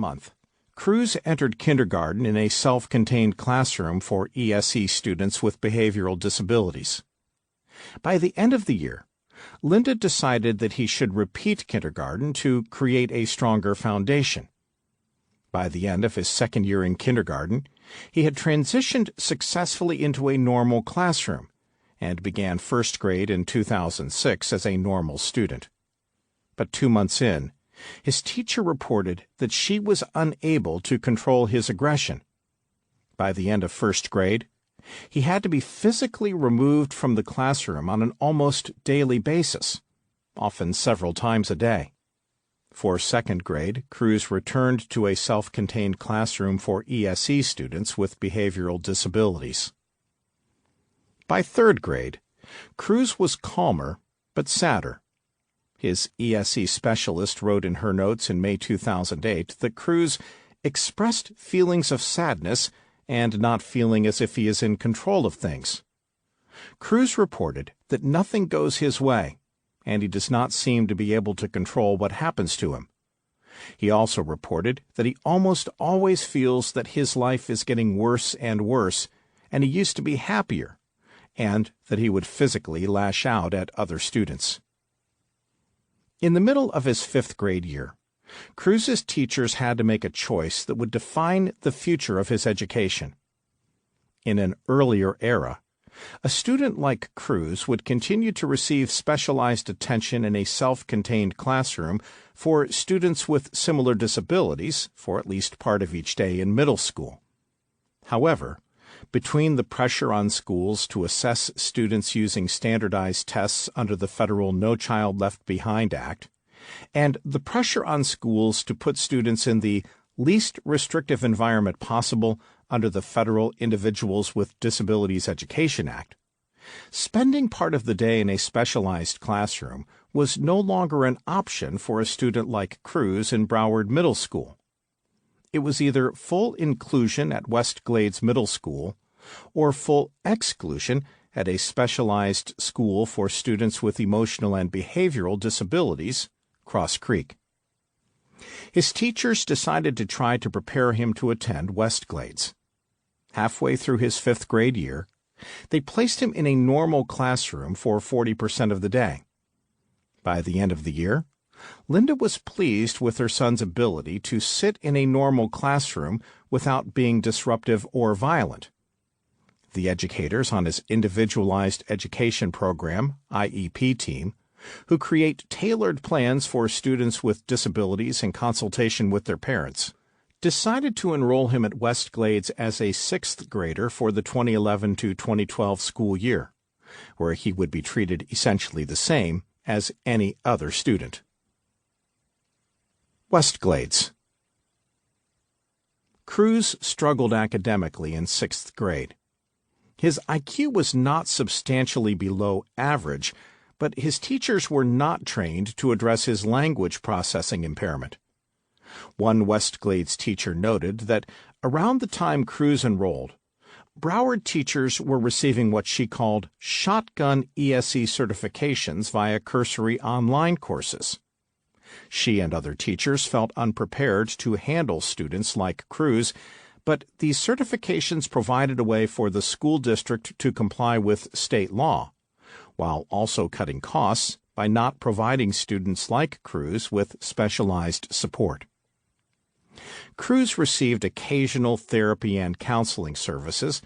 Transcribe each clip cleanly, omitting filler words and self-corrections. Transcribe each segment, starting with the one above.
month, Cruz entered kindergarten in a self-contained classroom for ESE students with behavioral disabilities. By the end of the year, Linda decided that he should repeat kindergarten to create a stronger foundation. By the end of his second year in kindergarten, he had transitioned successfully into a normal classroom and began first grade in 2006 as a normal student. But 2 months in, his teacher reported that she was unable to control his aggression. By the end of first grade, he had to be physically removed from the classroom on an almost daily basis, often several times a day. For second grade, Cruz returned to a self-contained classroom for ESE students with behavioral disabilities. By third grade, Cruz was calmer but sadder. His ESE specialist wrote in her notes in May 2008 that Cruz expressed feelings of sadness and not feeling as if he is in control of things. Cruz reported that nothing goes his way, and he does not seem to be able to control what happens to him. He also reported that he almost always feels that his life is getting worse and worse, and he used to be happier, and that he would physically lash out at other students. In the middle of his fifth grade year, Cruz's teachers had to make a choice that would define the future of his education. In an earlier era, a student like Cruz would continue to receive specialized attention in a self-contained classroom for students with similar disabilities for at least part of each day in middle school. However, between the pressure on schools to assess students using standardized tests under the federal No Child Left Behind Act, and the pressure on schools to put students in the least restrictive environment possible under the federal Individuals with Disabilities Education Act, spending part of the day in a specialized classroom was no longer an option for a student like Cruz in Broward Middle School. It was either full inclusion at West Glades Middle School or full exclusion at a specialized school for students with emotional and behavioral disabilities, Cross Creek. His teachers decided to try to prepare him to attend West Glades. Halfway through his fifth grade year, they placed him in a normal classroom for 40% of the day. By the end of the year, Linda was pleased with her son's ability to sit in a normal classroom without being disruptive or violent. The educators on his Individualized Education Program, IEP team, who create tailored plans for students with disabilities in consultation with their parents, decided to enroll him at West Glades as a sixth grader for the 2011 to 2012 school year, where he would be treated essentially the same as any other student. West Glades. Cruz struggled academically in sixth grade. His IQ was not substantially below average, but his teachers were not trained to address his language processing impairment. One West Glades teacher noted that around the time Cruz enrolled, Broward teachers were receiving what she called shotgun ESE certifications via cursory online courses. She and other teachers felt unprepared to handle students like Cruz, but these certifications provided a way for the school district to comply with state law, while also cutting costs by not providing students like Cruz with specialized support. Cruz received occasional therapy and counseling services,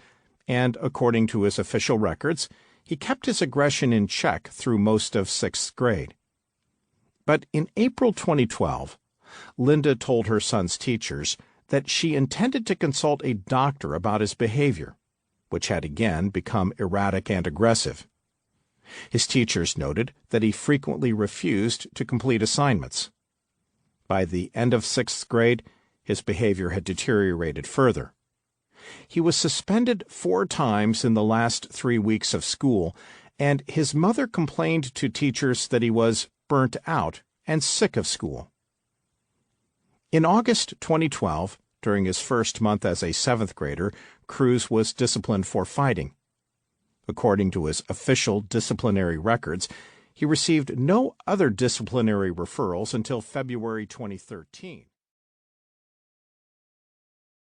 and, according to his official records, he kept his aggression in check through most of sixth grade. But in April 2012, Linda told her son's teachers that she intended to consult a doctor about his behavior, which had again become erratic and aggressive. His teachers noted that he frequently refused to complete assignments. By the end of sixth grade, his behavior had deteriorated further. He was suspended 4 times in the last 3 weeks of school, and his mother complained to teachers that he was burnt out and sick of school. In August 2012, during his first month as a 7th grader, Cruz was disciplined for fighting. According to his official disciplinary records, he received no other disciplinary referrals until February 2013.